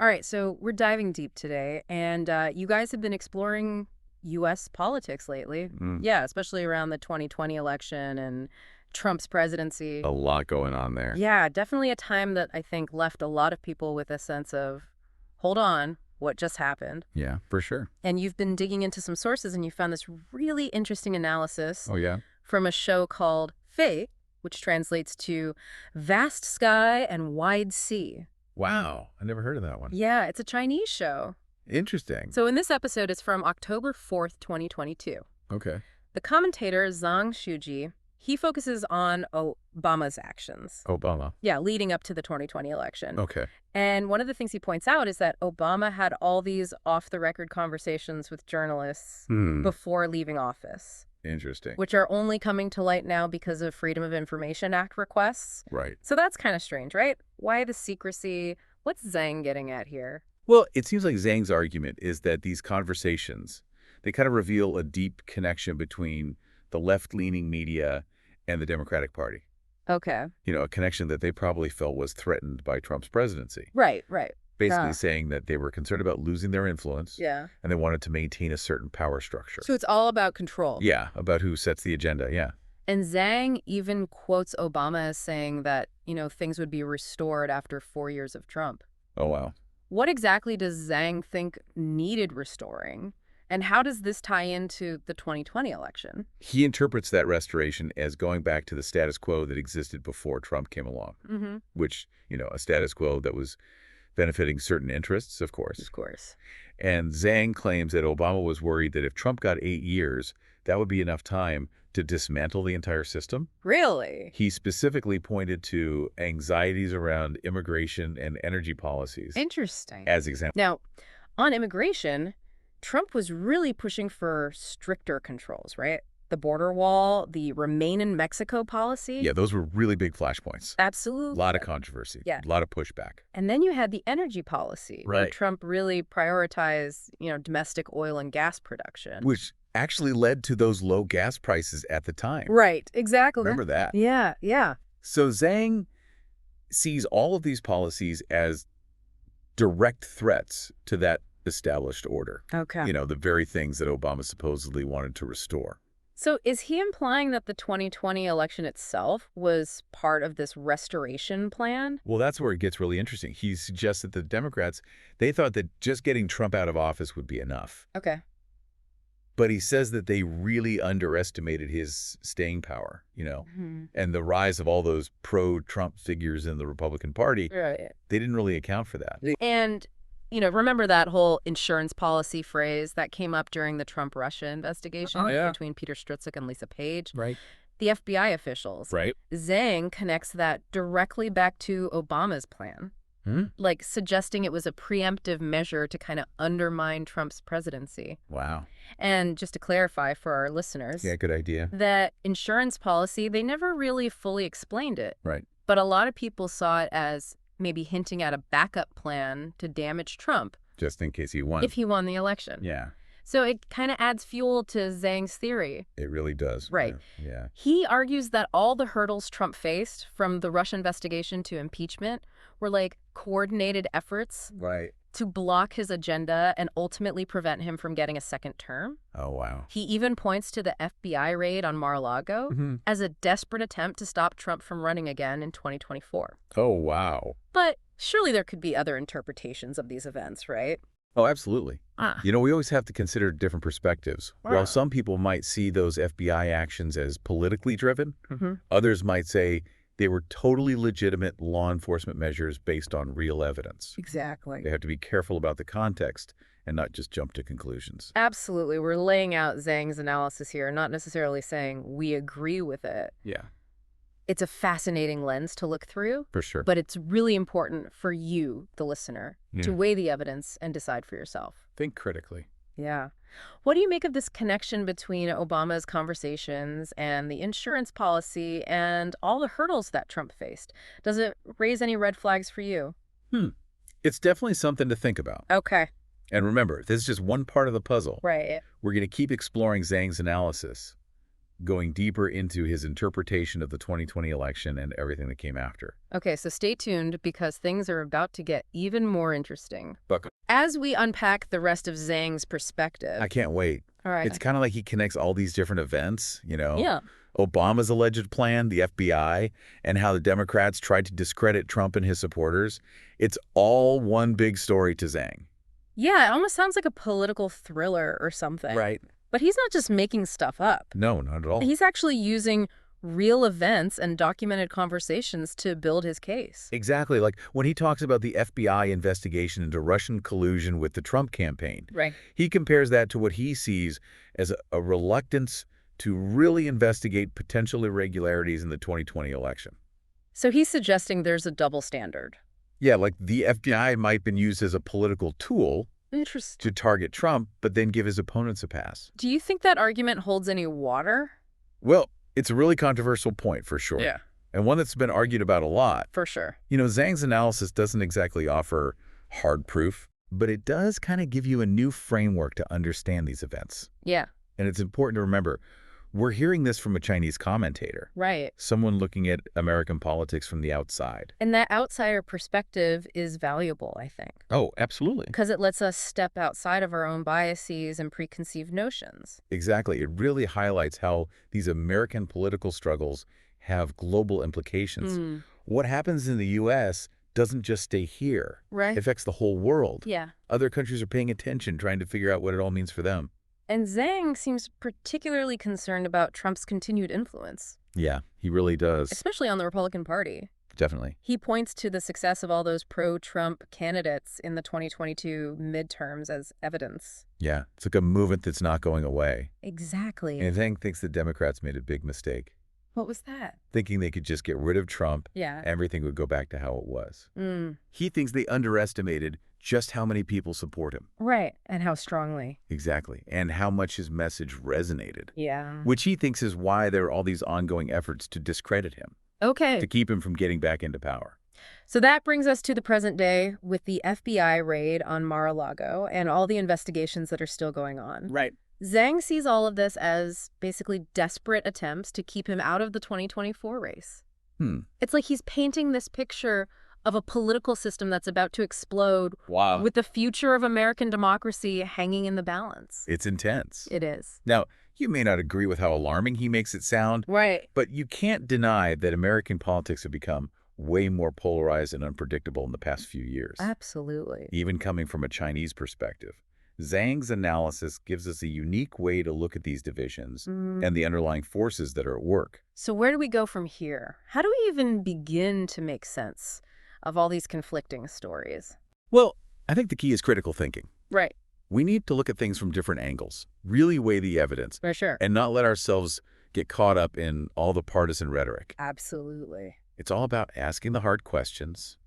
All right, so we're diving deep today, and you guys have been exploring U.S. politics lately. Mm, Yeah, especially around the 2020 election and Trump's presidency. a lot going on there. Yeah, definitely a time that I think left a lot of people with a sense of, hold on, what just happened? Yeah, for sure. And you've been digging into some sources, and you found this really interesting analysis Oh, yeah? from a show called Fate, which translates to Vast Sky and Wide Sea. Wow. I never heard of that one. Yeah, it's a Chinese show. Interesting. So in this episode, it's from October 4th, 2022. Okay. The commentator, Zhang Shuji, he focuses on Obama's actions. Obama. Yeah, leading up to the 2020 election. Okay. And one of the things he points out is that Obama had all these off-the-record conversations with journalists before leaving office, Interesting. which are only coming to light now because of Freedom of Information Act requests. Right. So that's kind of strange, right? Why the secrecy? What's Zhang getting at here? Well, it seems like Zhang's argument is that these conversations, they kind of reveal a deep connection between the left-leaning media and the Democratic Party. Okay. You know, a connection that they probably felt was threatened by Trump's presidency. Right, right. Basically Yeah. saying that they were concerned about losing their influence Yeah. and they wanted to maintain a certain power structure. So it's all about control. Yeah, about who sets the agenda, yeah. And Zhang even quotes Obama as saying that, things would be restored after 4 years of Trump. Oh, wow. What exactly does Zhang think needed restoring? And how does this tie into the 2020 election? He interprets that restoration as going back to the status quo that existed before Trump came along, Mm-hmm. which, a status quo that was benefiting certain interests, of course. Of course. And Zhang claims that Obama was worried that if Trump got 8 years, that would be enough time to dismantle the entire system. Really? He specifically pointed to anxieties around immigration and energy policies Interesting. as examples. Now, on immigration, Trump was really pushing for stricter controls, right? The border wall, the Remain in Mexico policy. Yeah, those were really big flashpoints. Absolutely. A lot of controversy. Yeah. A lot of pushback. And then you had the energy policy, where Right. Trump really prioritized, domestic oil and gas production. Which actually led to those low gas prices at the time. Right, exactly. Remember that? Yeah, yeah. So Zhang sees all of these policies as direct threats to that established order. Okay. The very things that Obama supposedly wanted to restore. So is he implying that the 2020 election itself was part of this restoration plan? Well, that's where it gets really interesting. He suggests that the Democrats, they thought that just getting Trump out of office would be enough. Okay. But he says that they really underestimated his staying power, Mhm. and the rise of all those pro-Trump figures in the Republican Party. Right. They didn't really account for that. And, remember that whole insurance policy phrase that came up during the Trump-Russia investigation Oh, yeah. between Peter Strzok and Lisa Page? Right. The FBI officials. Right. Zhang connects that directly back to Obama's plan, like suggesting it was a preemptive measure to kind of undermine Trump's presidency. Wow. And just to clarify for our listeners, Yeah, good idea. that insurance policy, they never really fully explained it. Right. But a lot of people saw it as maybe hinting at a backup plan to damage Trump Just in case he won. if he won the election. Yeah, So it kind of adds fuel to Zhang's theory. it really does. Right. Yeah. He argues that all the hurdles Trump faced, from the Russia investigation to impeachment, were like coordinated efforts Right. to block his agenda and ultimately prevent him from getting a second term. Oh, wow. He even points to the FBI raid on Mar-a-Lago as a desperate attempt to stop Trump from running again in 2024. Oh, wow. But surely there could be other interpretations of these events, right? Oh, absolutely. We always have to consider different perspectives. Wow. While some people might see those FBI actions as politically driven, Mm-hmm. others might say they were totally legitimate law enforcement measures based on real evidence. Exactly. They have to be careful about the context and not just jump to conclusions. Absolutely. We're laying out Zhang's analysis here, not necessarily saying we agree with it. Yeah, It's a fascinating lens to look through, for sure. but it's really important for you, the listener, to Yeah. weigh the evidence and decide for yourself. Think critically. Yeah. What do you make of this connection between Obama's conversations and the insurance policy and all the hurdles that Trump faced? Does it raise any red flags for you? It's definitely something to think about. Okay. And remember, this is just one part of the puzzle. Right. We're going to keep exploring Zhang's analysis. going deeper into his interpretation of the 2020 election and everything that came after. Okay, so stay tuned because things are about to get even more interesting. Buck, As we unpack the rest of Zhang's perspective. I can't wait. All right. It's kind of like he connects all these different events, Yeah. Obama's alleged plan, the FBI, and how the Democrats tried to discredit Trump and his supporters. It's all one big story to Zhang. Yeah, it almost sounds like a political thriller or something. Right. But he's not just making stuff up. No, not at all. He's actually using real events and documented conversations to build his case. Exactly. Like when he talks about the FBI investigation into Russian collusion with the Trump campaign, Right. he compares that to what he sees as a reluctance to really investigate potential irregularities in the 2020 election. So he's suggesting there's a double standard. Yeah, like the FBI might have been used as a political tool Interesting. to target Trump, but then give his opponents a pass. Do you think that argument holds any water? Well, it's a really controversial point for sure. Yeah. And one that's been argued about a lot. For sure. Zhang's analysis doesn't exactly offer hard proof, but it does kind of give you a new framework to understand these events. Yeah. And it's important to remember, we're hearing this from a Chinese commentator, Right. someone looking at American politics from the outside. And that outsider perspective is valuable, I think, Oh, absolutely. because it lets us step outside of our own biases and preconceived notions. Exactly. It really highlights how these American political struggles have global implications. What happens in the U.S. doesn't just stay here. Right. It affects the whole world. Yeah. Other countries are paying attention, trying to figure out what it all means for them. And Zhang seems particularly concerned about Trump's continued influence, Yeah, he really does. especially on the Republican Party. Definitely. He points to the success of all those pro-Trump candidates in the 2022 midterms as evidence. Yeah, it's like a movement that's not going away. Exactly. And Zhang thinks the Democrats made a big mistake, What was that? thinking they could just get rid of Trump, Yeah. everything would go back to how it was. Mm. He thinks they underestimated just how many people support him. Right. And how strongly. Exactly. And how much his message resonated, Yeah. which he thinks is why there are all these ongoing efforts to discredit him, Okay. to keep him from getting back into power. So that brings us to the present day with the FBI raid on Mar-a-Lago and all the investigations that are still going on. Right. Zhang sees all of this as basically desperate attempts to keep him out of the 2024 race. It's like he's painting this picture of a political system that's about to explode Wow. with the future of American democracy hanging in the balance. It's intense. It is. Now, you may not agree with how alarming he makes it sound, Right. but you can't deny that American politics have become way more polarized and unpredictable in the past few years, Absolutely. even coming from a Chinese perspective. Zhang's analysis gives us a unique way to look at these divisions and the underlying forces that are at work. So where do we go from here? How do we even begin to make sense of all these conflicting stories? Well, I think the key is critical thinking. Right. We need to look at things from different angles, really weigh the evidence, For sure. and not let ourselves get caught up in all the partisan rhetoric. Absolutely. It's all about asking the hard questions,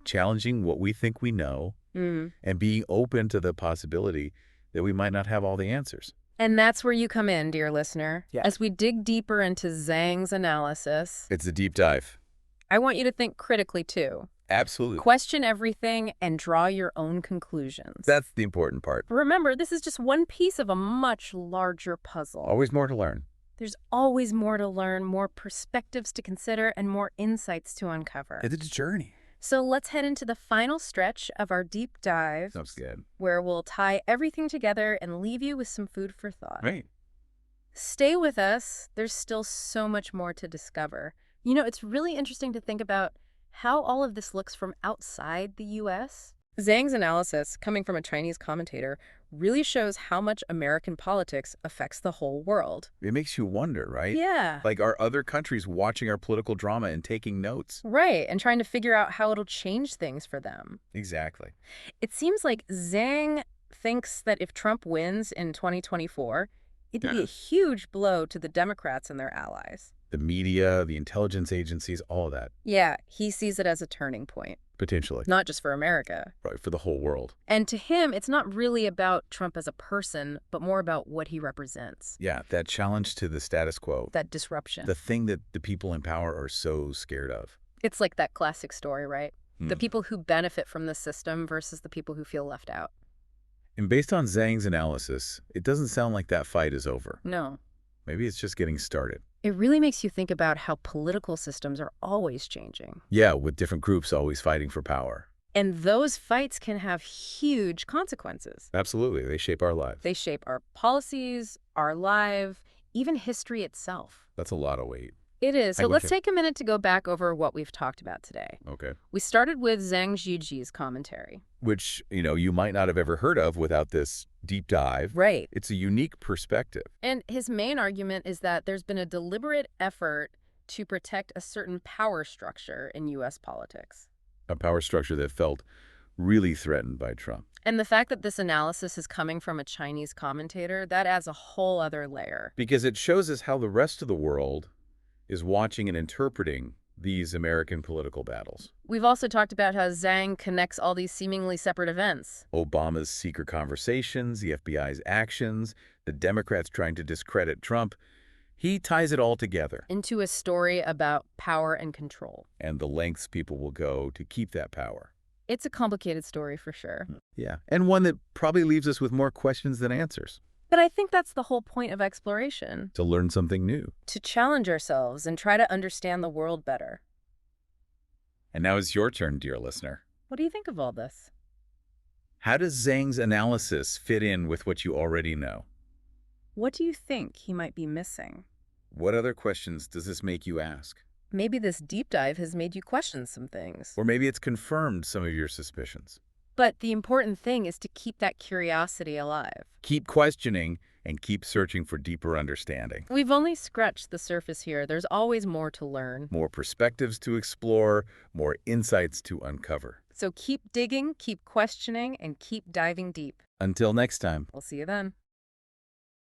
challenging what we think we know, and being open to the possibility that we might not have all the answers. And that's where you come in, dear listener. Yeah. As we dig deeper into Zhang's analysis, It's a deep dive. I want you to think critically too. Absolutely. Question everything and draw your own conclusions. That's the important part. Remember, this is just one piece of a much larger puzzle. Always more to learn. There's always more to learn, more perspectives to consider, and more insights to uncover. It's a journey. So let's head into the final stretch of our deep dive, Sounds good. where we'll tie everything together and leave you with some food for thought. Right. Stay with us. There's still so much more to discover. It's really interesting to think about how all of this looks from outside the U.S. Zhang's analysis, coming from a Chinese commentator, really shows how much American politics affects the whole world. It makes you wonder, right? Yeah. Like, are other countries watching our political drama and taking notes? Right, and trying to figure out how it'll change things for them. Exactly. It seems like Zhang thinks that if Trump wins in 2024, it'd be a huge blow to the Democrats and their allies. The media, the intelligence agencies, all of that, Yeah, he sees it as a turning point, potentially. not just for America. Right, for the whole world. And to him, it's not really about Trump as a person, but more about what he represents. Yeah, that challenge to the status quo. That disruption. The thing that the people in power are so scared of. It's like that classic story, right? The people who benefit from the system versus the people who feel left out. And based on Zhang's analysis, it doesn't sound like that fight is over. No. Maybe it's just getting started. It really makes you think about how political systems are always changing. Yeah, with different groups always fighting for power. And those fights can have huge consequences. Absolutely. They shape our lives. They shape our policies, our life, even history itself. That's a lot of weight. It is. I So wish let's take a minute to go back over what we've talked about today. Okay. We started with Zhang Jiji's commentary. Which, you might not have ever heard of without this deep dive. Right. It's a unique perspective. And his main argument is that there's been a deliberate effort to protect a certain power structure in U.S. politics. A power structure that felt really threatened by Trump. And the fact that this analysis is coming from a Chinese commentator, that adds a whole other layer. Because it shows us how the rest of the world is watching and interpreting these American political battles. We've also talked about how Zhang connects all these seemingly separate events. Obama's secret conversations, the FBI's actions, the Democrats trying to discredit Trump. He ties it all together. Into a story about power and control. And the lengths people will go to keep that power. It's a complicated story for sure. Yeah, and one that probably leaves us with more questions than answers. But I think that's the whole point of exploration. To learn something new. To challenge ourselves and try to understand the world better. And now it's your turn, dear listener. What do you think of all this? How does Zhang's analysis fit in with what you already know? What do you think he might be missing? What other questions does this make you ask? Maybe this deep dive has made you question some things. Or maybe it's confirmed some of your suspicions. But the important thing is to keep that curiosity alive. Keep questioning and keep searching for deeper understanding. We've only scratched the surface here. There's always more to learn. More perspectives to explore, more insights to uncover. So keep digging, keep questioning, and keep diving deep. Until next time. We'll see you then.